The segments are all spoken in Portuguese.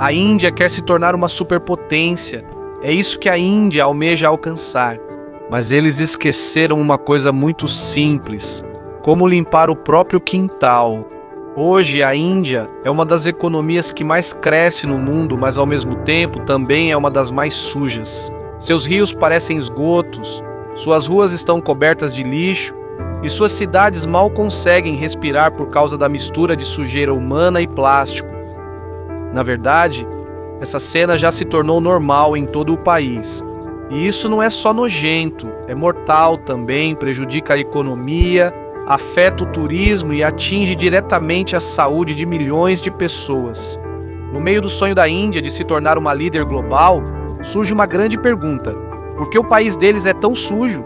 A Índia quer se tornar uma superpotência. É isso que a Índia almeja alcançar. Mas eles esqueceram uma coisa muito simples: como limpar o próprio quintal. Hoje, a Índia é uma das economias que mais cresce no mundo, mas ao mesmo tempo também é uma das mais sujas. Seus rios parecem esgotos, suas ruas estão cobertas de lixo e suas cidades mal conseguem respirar por causa da mistura de sujeira humana e plástico. Na verdade, essa cena já se tornou normal em todo o país. E isso não é só nojento, é mortal também, prejudica a economia, afeta o turismo e atinge diretamente a saúde de milhões de pessoas. No meio do sonho da Índia de se tornar uma líder global, surge uma grande pergunta: por que o país deles é tão sujo?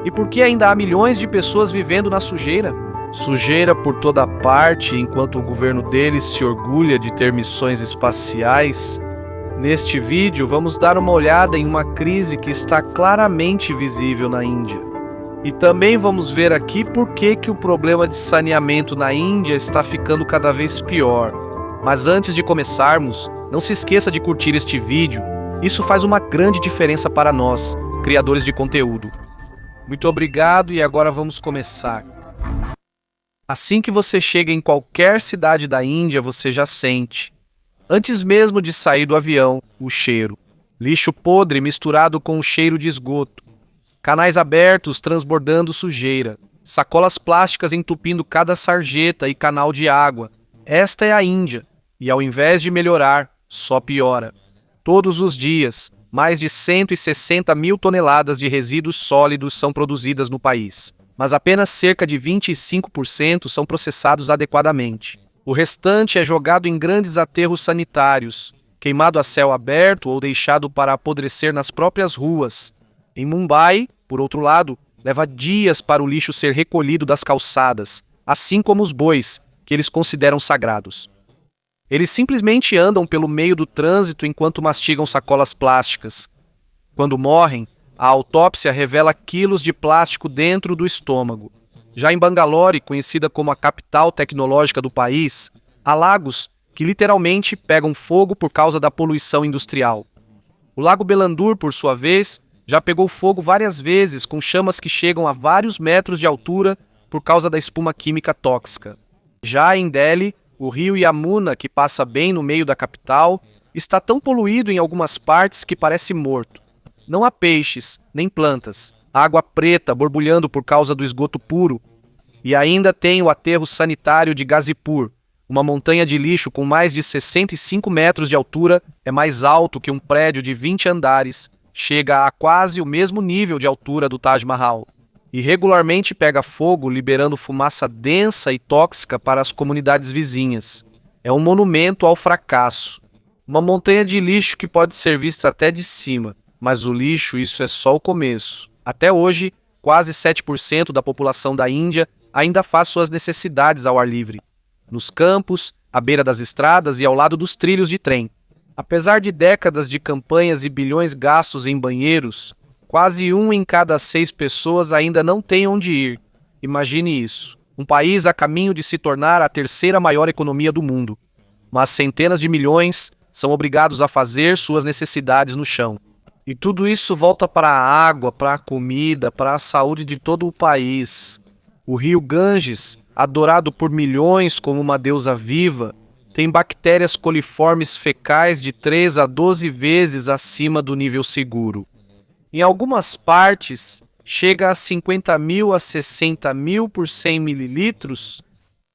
E por que ainda há milhões de pessoas vivendo na sujeira? Sujeira por toda parte, enquanto o governo deles se orgulha de ter missões espaciais. Neste vídeo, vamos dar uma olhada em uma crise que está claramente visível na Índia. E também vamos ver aqui por que o problema de saneamento na Índia está ficando cada vez pior. Mas antes de começarmos, não se esqueça de curtir este vídeo. Isso faz uma grande diferença para nós, criadores de conteúdo. Muito obrigado e agora vamos começar. Assim que você chega em qualquer cidade da Índia, você já sente, antes mesmo de sair do avião, o cheiro. Lixo podre misturado com o cheiro de esgoto. Canais abertos transbordando sujeira. Sacolas plásticas entupindo cada sarjeta e canal de água. Esta é a Índia. E ao invés de melhorar, só piora. Todos os dias, mais de 160 mil toneladas de resíduos sólidos são produzidas no país. Mas apenas cerca de 25% são processados adequadamente. O restante é jogado em grandes aterros sanitários, queimado a céu aberto ou deixado para apodrecer nas próprias ruas. Em Mumbai, por outro lado, leva dias para o lixo ser recolhido das calçadas, assim como os bois, que eles consideram sagrados. Eles simplesmente andam pelo meio do trânsito enquanto mastigam sacolas plásticas. Quando morrem, a autópsia revela quilos de plástico dentro do estômago. Já em Bangalore, conhecida como a capital tecnológica do país, há lagos que literalmente pegam fogo por causa da poluição industrial. O Lago Belandur, por sua vez, já pegou fogo várias vezes, com chamas que chegam a vários metros de altura por causa da espuma química tóxica. Já em Delhi, o rio Yamuna, que passa bem no meio da capital, está tão poluído em algumas partes que parece morto. Não há peixes, nem plantas. Água preta borbulhando por causa do esgoto puro. E ainda tem o aterro sanitário de Gazipur, uma montanha de lixo com mais de 65 metros de altura, é mais alto que um prédio de 20 andares, chega a quase o mesmo nível de altura do Taj Mahal. E regularmente pega fogo, liberando fumaça densa e tóxica para as comunidades vizinhas. É um monumento ao fracasso. Uma montanha de lixo que pode ser vista até de cima, mas o lixo, isso é só o começo. Até hoje, quase 7% da população da Índia ainda faz suas necessidades ao ar livre, nos campos, à beira das estradas e ao lado dos trilhos de trem. Apesar de décadas de campanhas e bilhões gastos em banheiros, quase 1 em cada 6 pessoas ainda não tem onde ir. Imagine isso. Um país a caminho de se tornar a terceira maior economia do mundo. Mas centenas de milhões são obrigados a fazer suas necessidades no chão. E tudo isso volta para a água, para a comida, para a saúde de todo o país. O rio Ganges, adorado por milhões como uma deusa viva, tem bactérias coliformes fecais de 3 a 12 vezes acima do nível seguro. Em algumas partes, chega a 50 mil a 60 mil por 100 mililitros.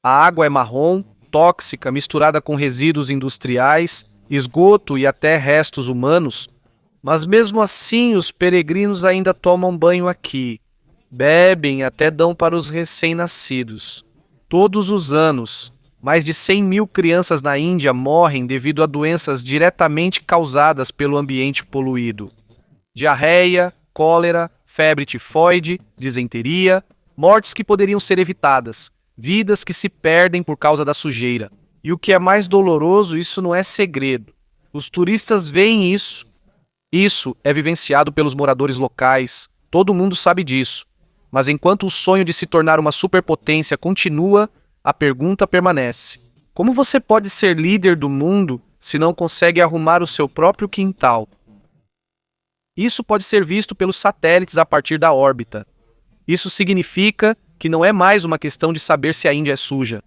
A água é marrom, tóxica, misturada com resíduos industriais, esgoto e até restos humanos. Mas mesmo assim, os peregrinos ainda tomam banho aqui. Bebem e até dão para os recém-nascidos. Todos os anos, mais de 100 mil crianças na Índia morrem devido a doenças diretamente causadas pelo ambiente poluído. Diarreia, cólera, febre tifoide, disenteria, mortes que poderiam ser evitadas, vidas que se perdem por causa da sujeira. E o que é mais doloroso, isso não é segredo. Os turistas veem isso. Isso é vivenciado pelos moradores locais, todo mundo sabe disso. Mas enquanto o sonho de se tornar uma superpotência continua, a pergunta permanece: como você pode ser líder do mundo se não consegue arrumar o seu próprio quintal. Isso pode ser visto pelos satélites a partir da órbita. Isso significa que não é mais uma questão de saber se a Índia é suja.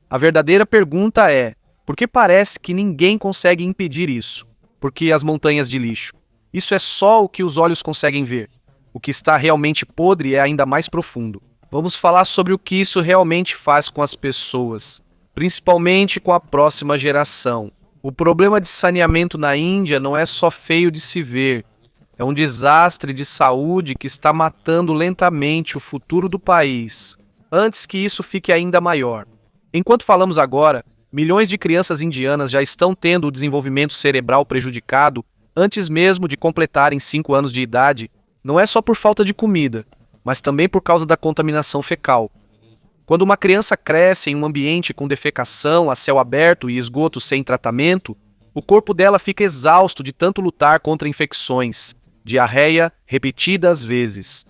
A verdadeira pergunta é: por que parece que ninguém consegue impedir isso? Porque as montanhas de lixo. Isso é só o que os olhos conseguem ver. O que está realmente podre é ainda mais profundo. Vamos falar sobre o que isso realmente faz com as pessoas, principalmente com a próxima geração. O problema de saneamento na Índia não é só feio de se ver. É um desastre de saúde que está matando lentamente o futuro do país, antes que isso fique ainda maior. Enquanto falamos agora, milhões de crianças indianas já estão tendo o desenvolvimento cerebral prejudicado antes mesmo de completarem 5 anos de idade. Não é só por falta de comida, mas também por causa da contaminação fecal. Quando uma criança cresce em um ambiente com defecação a céu aberto e esgoto sem tratamento, o corpo dela fica exausto de tanto lutar contra infecções, diarreia repetidas vezes,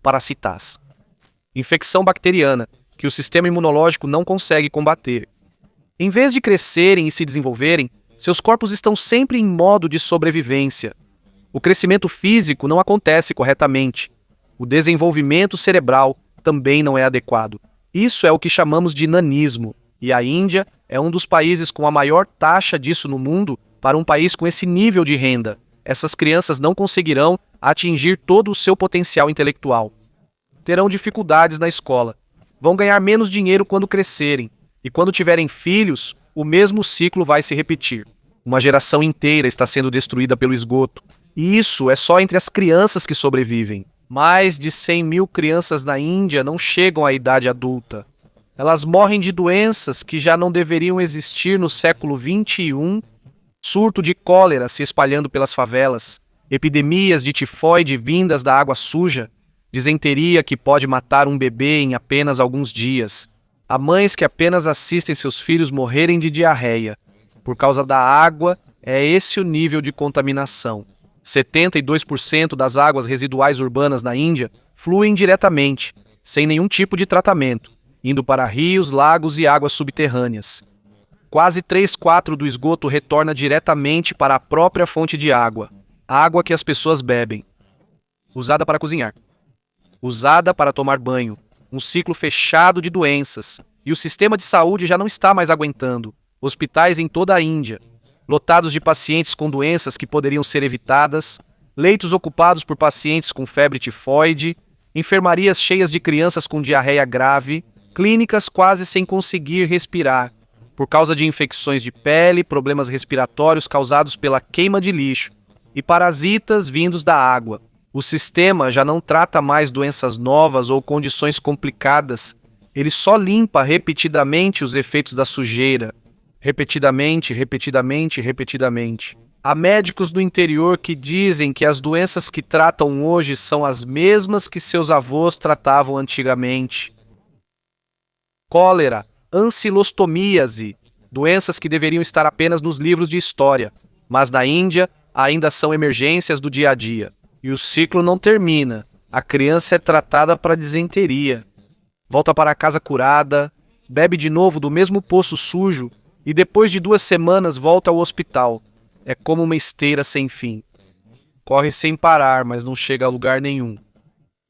parasitas, infecção bacteriana, que o sistema imunológico não consegue combater. Em vez de crescerem e se desenvolverem, seus corpos estão sempre em modo de sobrevivência. O crescimento físico não acontece corretamente. O desenvolvimento cerebral também não é adequado. Isso é o que chamamos de nanismo, e a Índia é um dos países com a maior taxa disso no mundo para um país com esse nível de renda. Essas crianças não conseguirão atingir todo o seu potencial intelectual. Terão dificuldades na escola. Vão ganhar menos dinheiro quando crescerem. E quando tiverem filhos, o mesmo ciclo vai se repetir. Uma geração inteira está sendo destruída pelo esgoto. E isso é só entre as crianças que sobrevivem. Mais de 100 mil crianças na Índia não chegam à idade adulta. Elas morrem de doenças que já não deveriam existir no século XXI. Surto de cólera se espalhando pelas favelas, epidemias de tifoide vindas da água suja, disenteria que pode matar um bebê em apenas alguns dias. Há mães que apenas assistem seus filhos morrerem de diarreia. Por causa da água, é esse o nível de contaminação. 72% das águas residuais urbanas na Índia fluem diretamente, sem nenhum tipo de tratamento, indo para rios, lagos e águas subterrâneas. Quase 3/4 do esgoto retorna diretamente para a própria fonte de água, água que as pessoas bebem. Usada para cozinhar. Usada para tomar banho. Um ciclo fechado de doenças. E o sistema de saúde já não está mais aguentando. Hospitais em toda a Índia, lotados de pacientes com doenças que poderiam ser evitadas, leitos ocupados por pacientes com febre tifoide, enfermarias cheias de crianças com diarreia grave, clínicas quase sem conseguir respirar, por causa de infecções de pele, problemas respiratórios causados pela queima de lixo e parasitas vindos da água. O sistema já não trata mais doenças novas ou condições complicadas, ele só limpa repetidamente os efeitos da sujeira. Repetidamente. Há médicos do interior que dizem que as doenças que tratam hoje são as mesmas que seus avós tratavam antigamente. Cólera, ancilostomíase, doenças que deveriam estar apenas nos livros de história, mas na Índia ainda são emergências do dia a dia. E o ciclo não termina. A criança é tratada para disenteria. Volta para casa curada, bebe de novo do mesmo poço sujo e depois de 2 semanas volta ao hospital. É como uma esteira sem fim. Corre sem parar, mas não chega a lugar nenhum.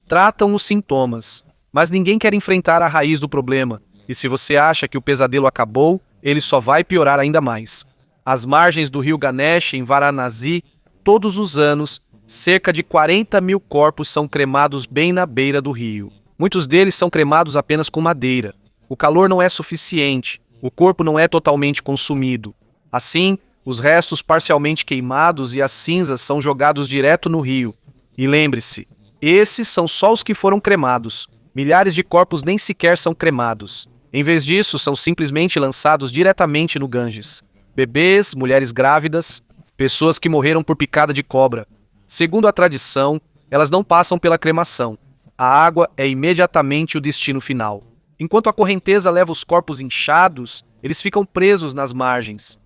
Tratam os sintomas, mas ninguém quer enfrentar a raiz do problema. E se você acha que o pesadelo acabou, ele só vai piorar ainda mais. Às margens do rio Ganesh, em Varanasi, todos os anos, cerca de 40 mil corpos são cremados bem na beira do rio. Muitos deles são cremados apenas com madeira. O calor não é suficiente, o corpo não é totalmente consumido. Assim, os restos parcialmente queimados e as cinzas são jogados direto no rio. E lembre-se, esses são só os que foram cremados. Milhares de corpos nem sequer são cremados. Em vez disso, são simplesmente lançados diretamente no Ganges. Bebês, mulheres grávidas, pessoas que morreram por picada de cobra. Segundo a tradição, elas não passam pela cremação. A água é imediatamente o destino final. Enquanto a correnteza leva os corpos inchados, eles ficam presos nas margens.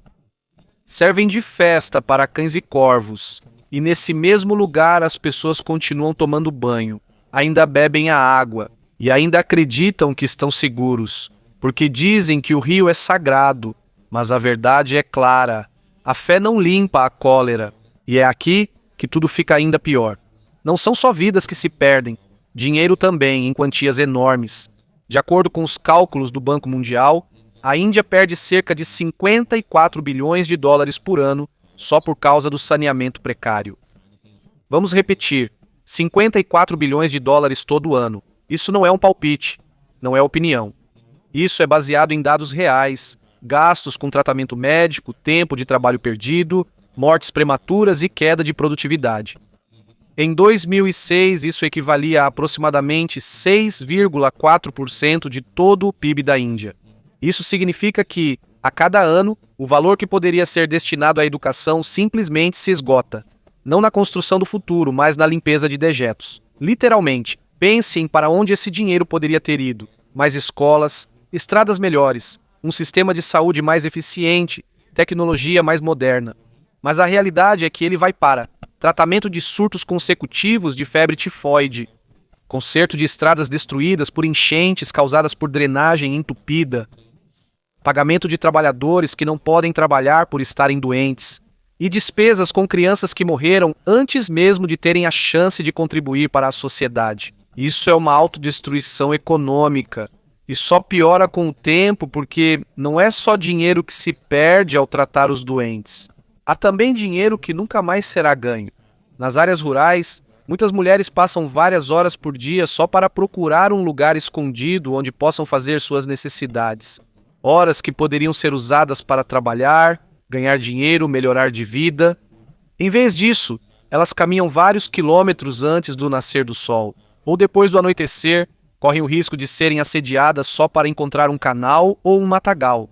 Servem de festa para cães e corvos. E nesse mesmo lugar as pessoas continuam tomando banho. Ainda bebem a água. E ainda acreditam que estão seguros. Porque dizem que o rio é sagrado. Mas a verdade é clara. A fé não limpa a cólera, e é aqui que tudo fica ainda pior. Não são só vidas que se perdem, dinheiro também, em quantias enormes. De acordo com os cálculos do Banco Mundial, a Índia perde cerca de 54 bilhões de dólares por ano só por causa do saneamento precário. Vamos repetir, 54 bilhões de dólares todo ano. Isso não é um palpite, não é opinião. Isso é baseado em dados reais, gastos com tratamento médico, tempo de trabalho perdido, mortes prematuras e queda de produtividade. Em 2006, isso equivalia a aproximadamente 6,4% de todo o PIB da Índia. Isso significa que, a cada ano, o valor que poderia ser destinado à educação simplesmente se esgota. Não na construção do futuro, mas na limpeza de dejetos. Literalmente, pense em para onde esse dinheiro poderia ter ido. Mais escolas, estradas melhores, um sistema de saúde mais eficiente, tecnologia mais moderna. Mas a realidade é que ele vai para tratamento de surtos consecutivos de febre tifoide, conserto de estradas destruídas por enchentes causadas por drenagem entupida, pagamento de trabalhadores que não podem trabalhar por estarem doentes, e despesas com crianças que morreram antes mesmo de terem a chance de contribuir para a sociedade. Isso é uma autodestruição econômica, e só piora com o tempo porque não é só dinheiro que se perde ao tratar os doentes. Há também dinheiro que nunca mais será ganho. Nas áreas rurais, muitas mulheres passam várias horas por dia só para procurar um lugar escondido onde possam fazer suas necessidades. Horas que poderiam ser usadas para trabalhar, ganhar dinheiro, melhorar de vida. Em vez disso, elas caminham vários quilômetros antes do nascer do sol, ou depois do anoitecer, correm o risco de serem assediadas só para encontrar um canal ou um matagal.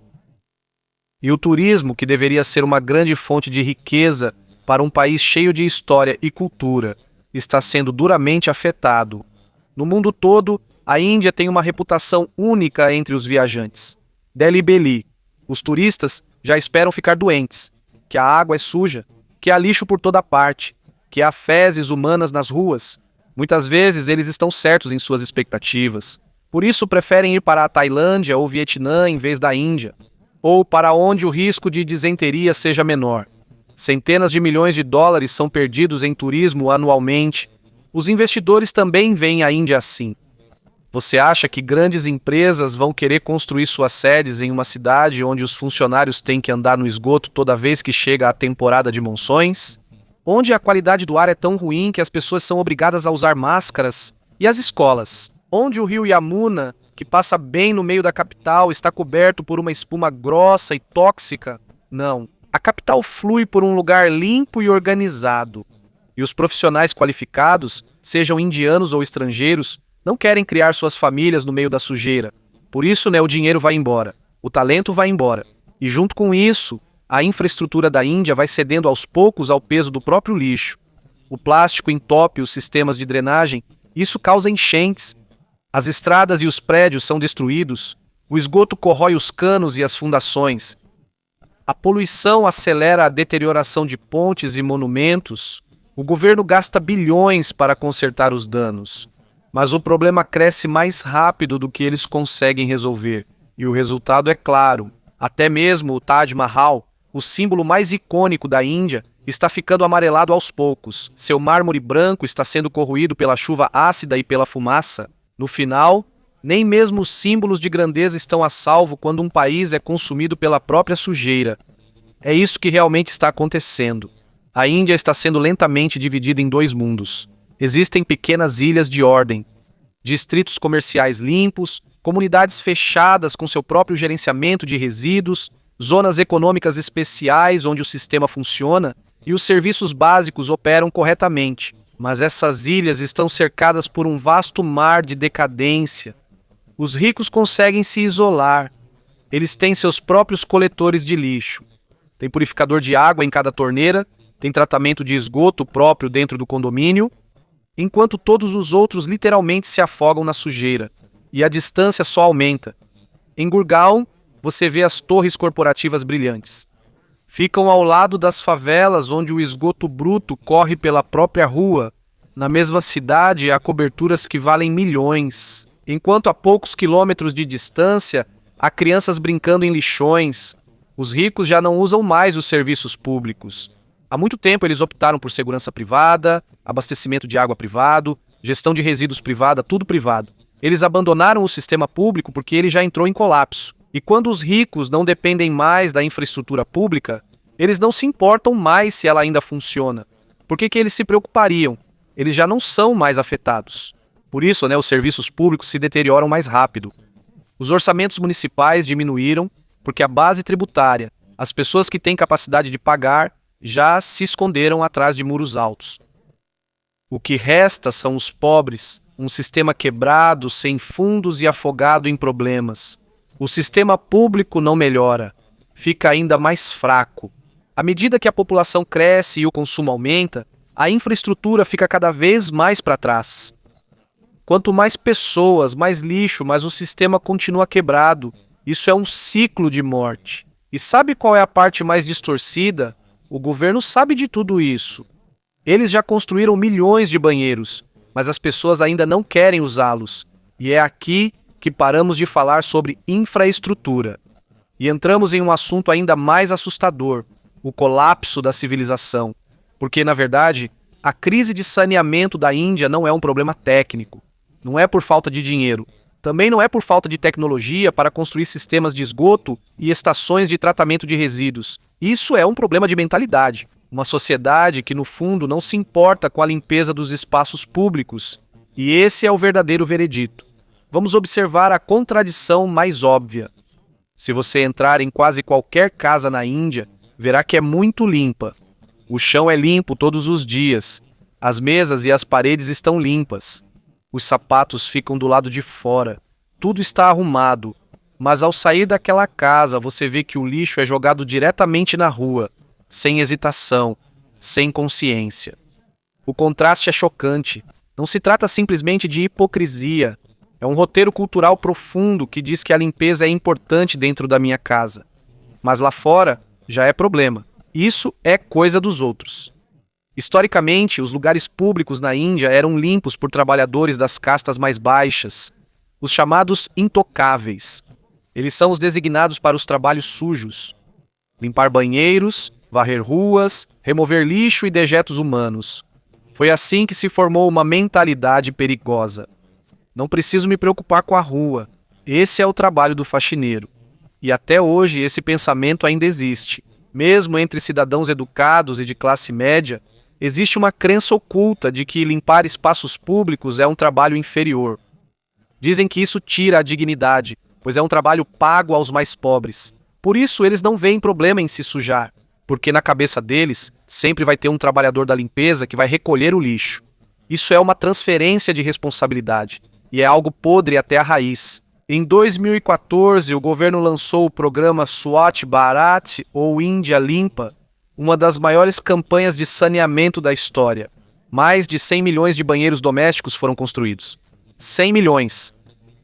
E o turismo, que deveria ser uma grande fonte de riqueza para um país cheio de história e cultura, está sendo duramente afetado. No mundo todo, a Índia tem uma reputação única entre os viajantes. Delhi Belly. Os turistas já esperam ficar doentes, que a água é suja, que há lixo por toda parte, que há fezes humanas nas ruas. Muitas vezes eles estão certos em suas expectativas. Por isso preferem ir para a Tailândia ou Vietnã em vez da Índia, ou para onde o risco de disenteria seja menor. Centenas de milhões de dólares são perdidos em turismo anualmente. Os investidores também veem a Índia assim. Você acha que grandes empresas vão querer construir suas sedes em uma cidade onde os funcionários têm que andar no esgoto toda vez que chega a temporada de monções? Onde a qualidade do ar é tão ruim que as pessoas são obrigadas a usar máscaras? E as escolas? Onde o rio Yamuna, que passa bem no meio da capital, está coberto por uma espuma grossa e tóxica? Não. A capital flui por um lugar limpo e organizado. E os profissionais qualificados, sejam indianos ou estrangeiros, não querem criar suas famílias no meio da sujeira. Por isso, o dinheiro vai embora. O talento vai embora. E junto com isso, a infraestrutura da Índia vai cedendo aos poucos ao peso do próprio lixo. O plástico entope os sistemas de drenagem. Isso causa enchentes. As estradas e os prédios são destruídos. O esgoto corrói os canos e as fundações. A poluição acelera a deterioração de pontes e monumentos. O governo gasta bilhões para consertar os danos. Mas o problema cresce mais rápido do que eles conseguem resolver. E o resultado é claro. Até mesmo o Taj Mahal, o símbolo mais icônico da Índia, está ficando amarelado aos poucos. Seu mármore branco está sendo corroído pela chuva ácida e pela fumaça. No final, nem mesmo os símbolos de grandeza estão a salvo quando um país é consumido pela própria sujeira. É isso que realmente está acontecendo. A Índia está sendo lentamente dividida em dois mundos. Existem pequenas ilhas de ordem, distritos comerciais limpos, comunidades fechadas com seu próprio gerenciamento de resíduos, zonas econômicas especiais onde o sistema funciona e os serviços básicos operam corretamente. Mas essas ilhas estão cercadas por um vasto mar de decadência. Os ricos conseguem se isolar. Eles têm seus próprios coletores de lixo. Tem purificador de água em cada torneira, tem tratamento de esgoto próprio dentro do condomínio, enquanto todos os outros literalmente se afogam na sujeira. E a distância só aumenta. Em Gurgaon, você vê as torres corporativas brilhantes. Ficam ao lado das favelas onde o esgoto bruto corre pela própria rua. Na mesma cidade, há coberturas que valem milhões. Enquanto a poucos quilômetros de distância, há crianças brincando em lixões, Os ricos já não usam mais os serviços públicos. Há muito tempo eles optaram por segurança privada, abastecimento de água privado, gestão de resíduos privada, tudo privado. Eles abandonaram o sistema público porque ele já entrou em colapso. E quando os ricos não dependem mais da infraestrutura pública, eles não se importam mais se ela ainda funciona. Por que eles se preocupariam? Eles já não são mais afetados. Por isso, os serviços públicos se deterioram mais rápido. Os orçamentos municipais diminuíram porque a base tributária, as pessoas que têm capacidade de pagar, já se esconderam atrás de muros altos. O que resta são os pobres, um sistema quebrado, sem fundos e afogado em problemas. O sistema público não melhora, fica ainda mais fraco. À medida que a população cresce e o consumo aumenta, a infraestrutura fica cada vez mais para trás. Quanto mais pessoas, mais lixo, mas o sistema continua quebrado. Isso é um ciclo de morte. E sabe qual é a parte mais distorcida? O governo sabe de tudo isso. Eles já construíram milhões de banheiros, mas as pessoas ainda não querem usá-los. E é aqui que paramos de falar sobre infraestrutura. E entramos em um assunto ainda mais assustador, o colapso da civilização. Porque, na verdade, a crise de saneamento da Índia não é um problema técnico. Não é por falta de dinheiro. Também não é por falta de tecnologia para construir sistemas de esgoto e estações de tratamento de resíduos. Isso é um problema de mentalidade. Uma sociedade que, no fundo, não se importa com a limpeza dos espaços públicos. E esse é o verdadeiro veredito. Vamos observar a contradição mais óbvia. Se você entrar em quase qualquer casa na Índia, verá que é muito limpa. O chão é limpo todos os dias. As mesas e as paredes estão limpas. Os sapatos ficam do lado de fora. Tudo está arrumado. Mas ao sair daquela casa, você vê que o lixo é jogado diretamente na rua, sem hesitação, sem consciência. O contraste é chocante. Não se trata simplesmente de hipocrisia. É um roteiro cultural profundo que diz que a limpeza é importante dentro da minha casa. Mas lá fora já é problema. Isso é coisa dos outros. Historicamente, os lugares públicos na Índia eram limpos por trabalhadores das castas mais baixas, os chamados intocáveis. Eles são os designados para os trabalhos sujos: limpar banheiros, varrer ruas, remover lixo e dejetos humanos. Foi assim que se formou uma mentalidade perigosa. Não preciso me preocupar com a rua. Esse é o trabalho do faxineiro. E até hoje esse pensamento ainda existe. Mesmo entre cidadãos educados e de classe média, existe uma crença oculta de que limpar espaços públicos é um trabalho inferior. Dizem que isso tira a dignidade, pois é um trabalho pago aos mais pobres. Por isso eles não veem problema em se sujar, porque na cabeça deles sempre vai ter um trabalhador da limpeza que vai recolher o lixo. Isso é uma transferência de responsabilidade, e é algo podre até a raiz. Em 2014, o governo lançou o programa Swachh Bharat, ou Índia Limpa, uma das maiores campanhas de saneamento da história. Mais de 100 milhões de banheiros domésticos foram construídos. 100 milhões.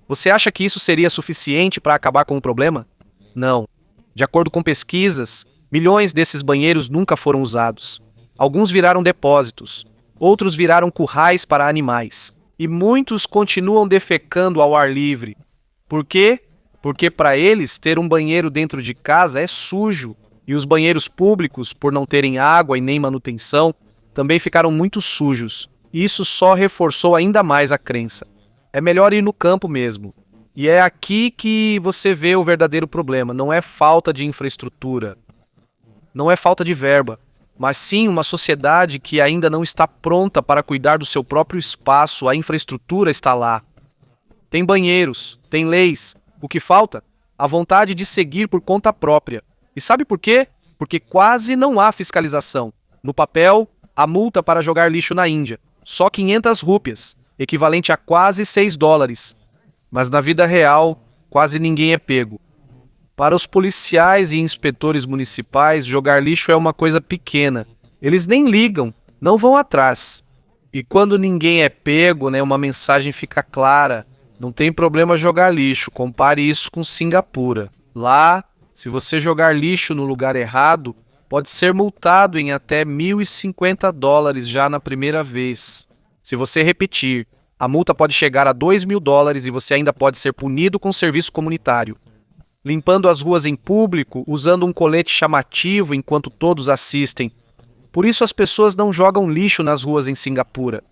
Você acha que isso seria suficiente para acabar com o problema? Não. De acordo com pesquisas, milhões desses banheiros nunca foram usados. Alguns viraram depósitos, outros viraram currais para animais. E muitos continuam defecando ao ar livre. Por quê? Porque para eles ter um banheiro dentro de casa é sujo. E os banheiros públicos, por não terem água e nem manutenção, também ficaram muito sujos. E isso só reforçou ainda mais a crença. É melhor ir no campo mesmo. E é aqui que você vê o verdadeiro problema. Não é falta de infraestrutura. Não é falta de verba. Mas sim uma sociedade que ainda não está pronta para cuidar do seu próprio espaço. A infraestrutura está lá. Tem banheiros, tem leis. O que falta? A vontade de seguir por conta própria. E sabe por quê? Porque quase não há fiscalização. No papel, a multa para jogar lixo na Índia. Só 500 rúpias, equivalente a quase $6. Mas na vida real, quase ninguém é pego. Para os policiais e inspetores municipais, jogar lixo é uma coisa pequena. Eles nem ligam, não vão atrás. E quando ninguém é pego, uma mensagem fica clara. Não tem problema jogar lixo, compare isso com Singapura. Lá, se você jogar lixo no lugar errado, pode ser multado em até $1.050 já na primeira vez. Se você repetir, a multa pode chegar a $2.000 e você ainda pode ser punido com serviço comunitário. limpando as ruas em público, usando um colete chamativo enquanto todos assistem. Por isso as pessoas não jogam lixo nas ruas em Singapura.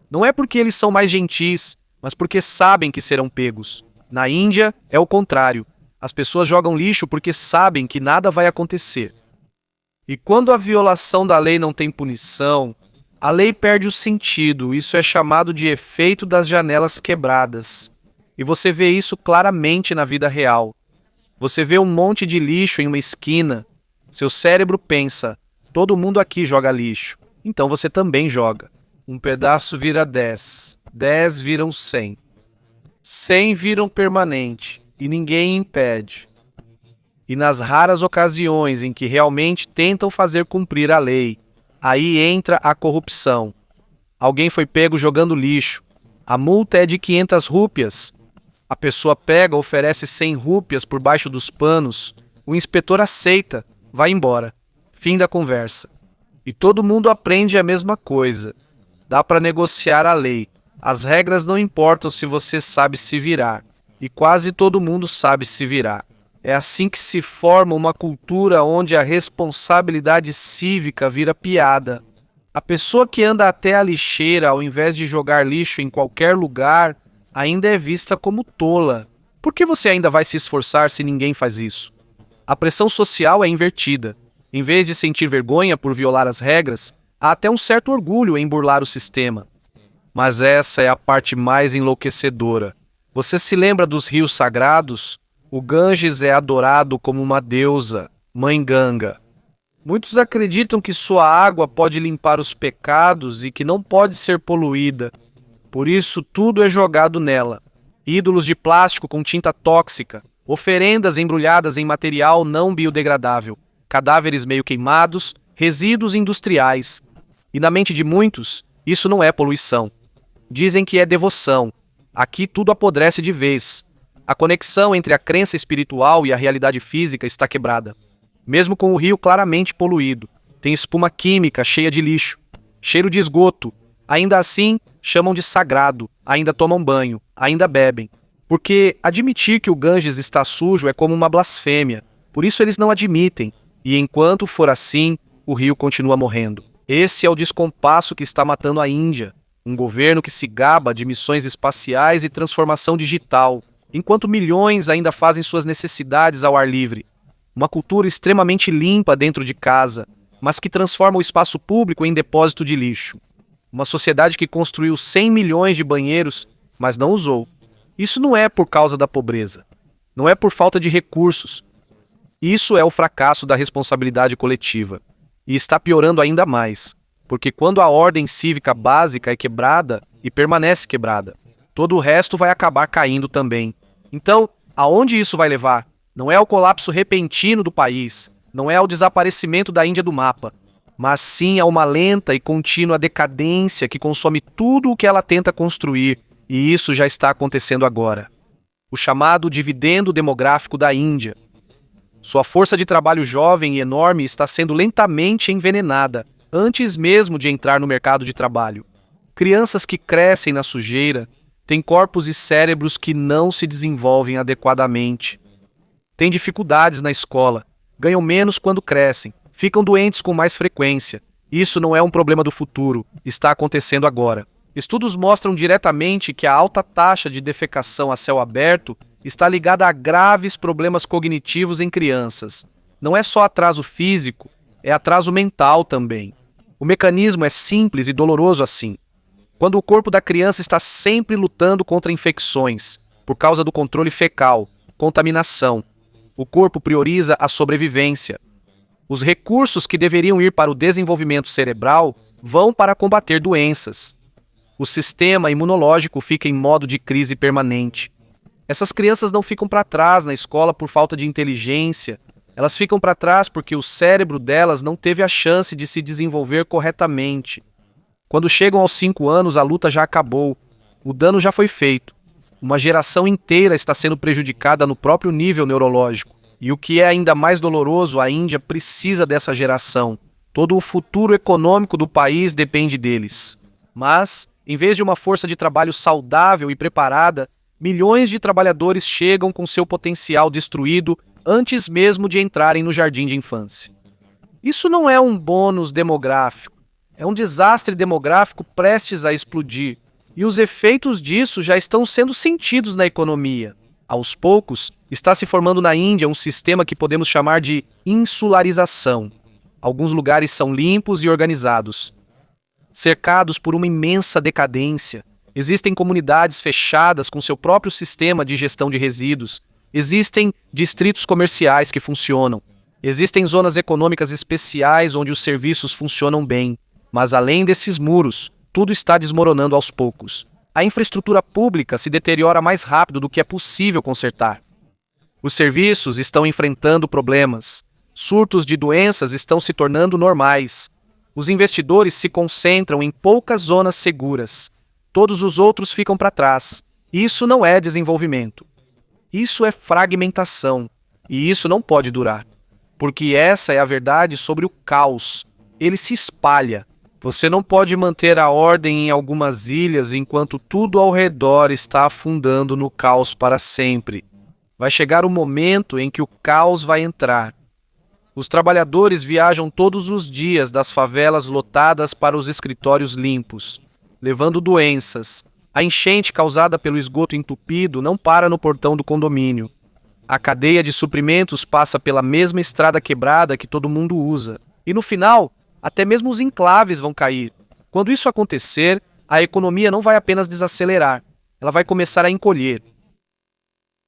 Não é porque eles são mais gentis, mas porque sabem que serão pegos. Na Índia, é o contrário. As pessoas jogam lixo porque sabem que nada vai acontecer. E quando a violação da lei não tem punição, a lei perde o sentido. Isso é chamado de efeito das janelas quebradas. E você vê isso claramente na vida real. Você vê um monte de lixo em uma esquina. Seu cérebro pensa, todo mundo aqui joga lixo. Então você também joga. Um pedaço vira 10. 10 viram 100. 100 viram permanente. E ninguém impede. E nas raras ocasiões em que realmente tentam fazer cumprir a lei, aí entra a corrupção. Alguém foi pego jogando lixo. A multa é de 500 rúpias. A pessoa pega, oferece 100 rúpias por baixo dos panos. O inspetor aceita, vai embora. Fim da conversa. E todo mundo aprende a mesma coisa. Dá para negociar a lei. As regras não importam se você sabe se virar. E quase todo mundo sabe se virar. É assim que se forma uma cultura onde a responsabilidade cívica vira piada. A pessoa que anda até a lixeira ao invés de jogar lixo em qualquer lugar ainda é vista como tola. Por que você ainda vai se esforçar se ninguém faz isso? A pressão social é invertida. Em vez de sentir vergonha por violar as regras, há até um certo orgulho em burlar o sistema. Mas essa é a parte mais enlouquecedora. Você se lembra dos rios sagrados? O Ganges é adorado como uma deusa, Mãe Ganga. Muitos acreditam que sua água pode limpar os pecados e que não pode ser poluída. Por isso, tudo é jogado nela. Ídolos de plástico com tinta tóxica, oferendas embrulhadas em material não biodegradável, cadáveres meio queimados, resíduos industriais. E na mente de muitos, isso não é poluição. Dizem que é devoção. Aqui tudo apodrece de vez. A conexão entre a crença espiritual e a realidade física está quebrada. Mesmo com o rio claramente poluído, tem espuma química cheia de lixo, cheiro de esgoto. Ainda assim, chamam de sagrado, ainda tomam banho, ainda bebem. Porque admitir que o Ganges está sujo é como uma blasfêmia. Por isso eles não admitem. E enquanto for assim, o rio continua morrendo. Esse é o descompasso que está matando a Índia. Um governo que se gaba de missões espaciais e transformação digital, enquanto milhões ainda fazem suas necessidades ao ar livre. Uma cultura extremamente limpa dentro de casa, mas que transforma o espaço público em depósito de lixo. Uma sociedade que construiu 100 milhões de banheiros, mas não usou. Isso não é por causa da pobreza. Não é por falta de recursos. Isso é o fracasso da responsabilidade coletiva. E está piorando ainda mais, porque quando a ordem cívica básica é quebrada e permanece quebrada, todo o resto vai acabar caindo também. Então, aonde isso vai levar? Não é ao colapso repentino do país, não é ao desaparecimento da Índia do mapa, mas sim a uma lenta e contínua decadência que consome tudo o que ela tenta construir, e isso já está acontecendo agora. O chamado dividendo demográfico da Índia. Sua força de trabalho jovem e enorme está sendo lentamente envenenada, antes mesmo de entrar no mercado de trabalho. Crianças que crescem na sujeira têm corpos e cérebros que não se desenvolvem adequadamente. Têm dificuldades na escola, ganham menos quando crescem, ficam doentes com mais frequência. Isso não é um problema do futuro, está acontecendo agora. Estudos mostram diretamente que a alta taxa de defecação a céu aberto está ligada a graves problemas cognitivos em crianças. Não é só atraso físico, é atraso mental também. O mecanismo é simples e doloroso assim. Quando o corpo da criança está sempre lutando contra infecções, por causa do controle fecal, contaminação, o corpo prioriza a sobrevivência. Os recursos que deveriam ir para o desenvolvimento cerebral vão para combater doenças. O sistema imunológico fica em modo de crise permanente. Essas crianças não ficam para trás na escola por falta de inteligência. Elas ficam para trás porque o cérebro delas não teve a chance de se desenvolver corretamente. Quando chegam aos 5 anos, a luta já acabou. O dano já foi feito. Uma geração inteira está sendo prejudicada no próprio nível neurológico. E o que é ainda mais doloroso, a Índia precisa dessa geração. Todo o futuro econômico do país depende deles. Mas, em vez de uma força de trabalho saudável e preparada, Milhões de trabalhadores chegam com seu potencial destruído antes mesmo de entrarem no jardim de infância. Isso não é um bônus demográfico, é um desastre demográfico prestes a explodir, e os efeitos disso já estão sendo sentidos na economia. Aos poucos, está se formando na Índia um sistema que podemos chamar de insularização. Alguns lugares são limpos e organizados, cercados por uma imensa decadência. Existem comunidades fechadas com seu próprio sistema de gestão de resíduos. Existem distritos comerciais que funcionam. Existem zonas econômicas especiais onde os serviços funcionam bem. Mas além desses muros, tudo está desmoronando aos poucos. A infraestrutura pública se deteriora mais rápido do que é possível consertar. Os serviços estão enfrentando problemas. Surtos de doenças estão se tornando normais. Os investidores se concentram em poucas zonas seguras. Todos os outros ficam para trás. Isso não é desenvolvimento. Isso é fragmentação. E isso não pode durar. Porque essa é a verdade sobre o caos. Ele se espalha. Você não pode manter a ordem em algumas ilhas enquanto tudo ao redor está afundando no caos para sempre. Vai chegar o momento em que o caos vai entrar. Os trabalhadores viajam todos os dias das favelas lotadas para os escritórios limpos, levando doenças. A enchente causada pelo esgoto entupido não para no portão do condomínio. A cadeia de suprimentos passa pela mesma estrada quebrada que todo mundo usa. E no final, até mesmo os enclaves vão cair. Quando isso acontecer, a economia não vai apenas desacelerar, ela vai começar a encolher.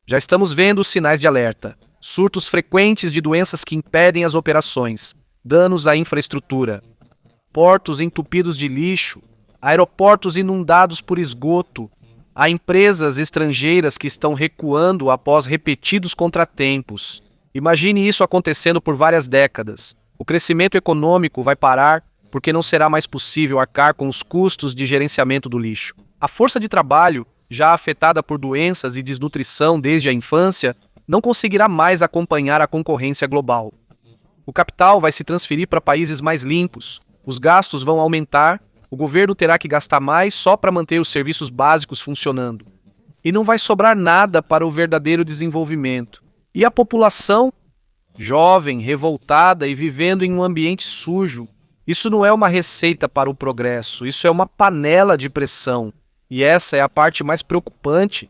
Já estamos vendo os sinais de alerta. Surtos frequentes de doenças que impedem as operações, danos à infraestrutura, portos entupidos de lixo, aeroportos inundados por esgoto, há empresas estrangeiras que estão recuando após repetidos contratempos. Imagine isso acontecendo por várias décadas. O crescimento econômico vai parar porque não será mais possível arcar com os custos de gerenciamento do lixo. A força de trabalho, já afetada por doenças e desnutrição desde a infância, não conseguirá mais acompanhar a concorrência global. O capital vai se transferir para países mais limpos, os gastos vão aumentar, o governo terá que gastar mais só para manter os serviços básicos funcionando. E não vai sobrar nada para o verdadeiro desenvolvimento. E a população, jovem, revoltada e vivendo em um ambiente sujo. Isso não é uma receita para o progresso, isso é uma panela de pressão. E essa é a parte mais preocupante.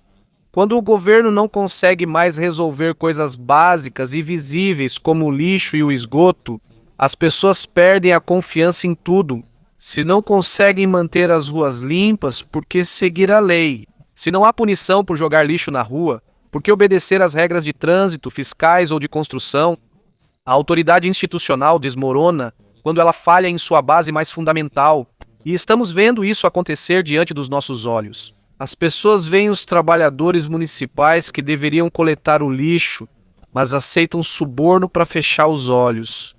Quando o governo não consegue mais resolver coisas básicas e visíveis como o lixo e o esgoto, as pessoas perdem a confiança em tudo. Se não conseguem manter as ruas limpas, por que seguir a lei? Se não há punição por jogar lixo na rua, por que obedecer às regras de trânsito, fiscais ou de construção? A autoridade institucional desmorona quando ela falha em sua base mais fundamental, e estamos vendo isso acontecer diante dos nossos olhos. As pessoas veem os trabalhadores municipais que deveriam coletar o lixo, mas aceitam suborno para fechar os olhos.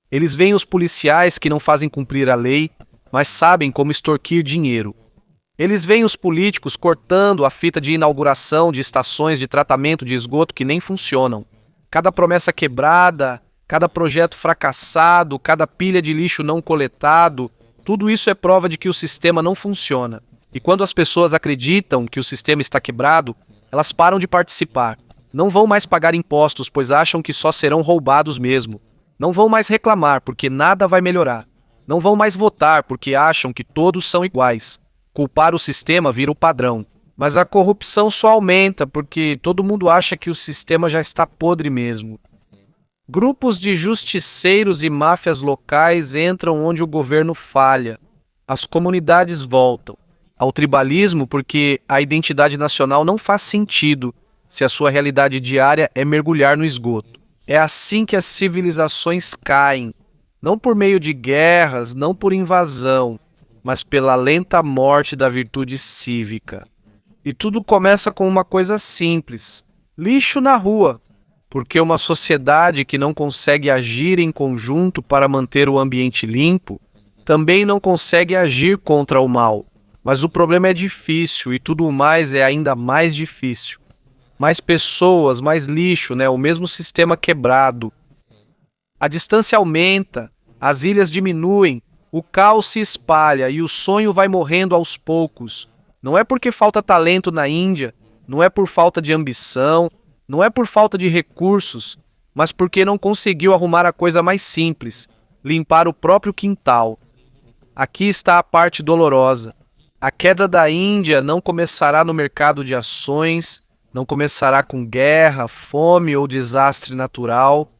Eles veem os policiais que não fazem cumprir a lei, mas sabem como extorquir dinheiro. Eles veem os políticos cortando a fita de inauguração de estações de tratamento de esgoto que nem funcionam. Cada promessa quebrada, cada projeto fracassado, cada pilha de lixo não coletado, tudo isso é prova de que o sistema não funciona. E quando as pessoas acreditam que o sistema está quebrado, elas param de participar. Não vão mais pagar impostos, pois acham que só serão roubados mesmo. Não vão mais reclamar, porque nada vai melhorar. Não vão mais votar, porque acham que todos são iguais. Culpar o sistema vira o padrão. Mas a corrupção só aumenta, porque todo mundo acha que o sistema já está podre mesmo. Grupos de justiceiros e máfias locais entram onde o governo falha. As comunidades voltam ao tribalismo porque a identidade nacional não faz sentido se a sua realidade diária é mergulhar no esgoto. É assim que as civilizações caem, não por meio de guerras, não por invasão, mas pela lenta morte da virtude cívica. E tudo começa com uma coisa simples: lixo na rua, porque uma sociedade que não consegue agir em conjunto para manter o ambiente limpo, também não consegue agir contra o mal. Mas o problema é difícil e tudo mais é ainda mais difícil. Mais pessoas, mais lixo, O mesmo sistema quebrado. A distância aumenta, as ilhas diminuem, o caos se espalha e o sonho vai morrendo aos poucos. Não é porque falta talento na Índia, Não é por falta de ambição, não é por falta de recursos, mas porque não conseguiu arrumar a coisa mais simples, limpar o próprio quintal. Aqui está a parte dolorosa. A queda da Índia não começará no mercado de ações, não começará com guerra, fome ou desastre natural.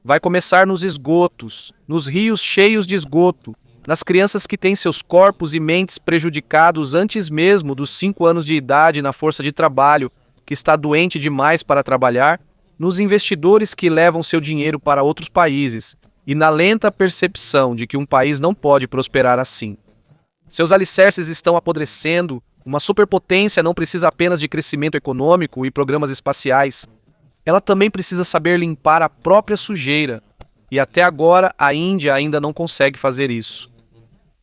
Vai começar nos esgotos, nos rios cheios de esgoto, nas crianças que têm seus corpos e mentes prejudicados antes mesmo dos 5 anos de idade na força de trabalho, que está doente demais para trabalhar, nos investidores que levam seu dinheiro para outros países e na lenta percepção de que um país não pode prosperar assim. Seus alicerces estão apodrecendo, uma superpotência não precisa apenas de crescimento econômico e programas espaciais. Ela também precisa saber limpar a própria sujeira, e até agora a Índia ainda não consegue fazer isso.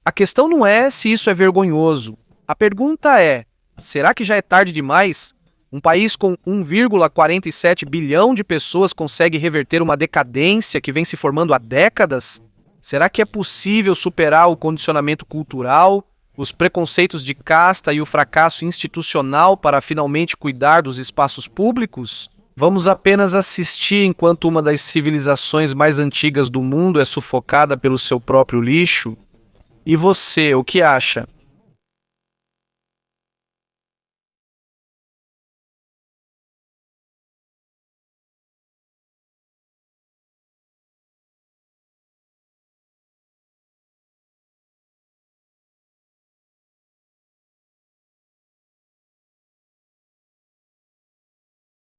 A questão não é se isso é vergonhoso. A pergunta é, será que já é tarde demais? Um país com 1,47 bilhão de pessoas consegue reverter uma decadência que vem se formando há décadas? Será que é possível superar o condicionamento cultural, os preconceitos de casta e o fracasso institucional para finalmente cuidar dos espaços públicos? Vamos apenas assistir enquanto uma das civilizações mais antigas do mundo é sufocada pelo seu próprio lixo? E você, o que acha?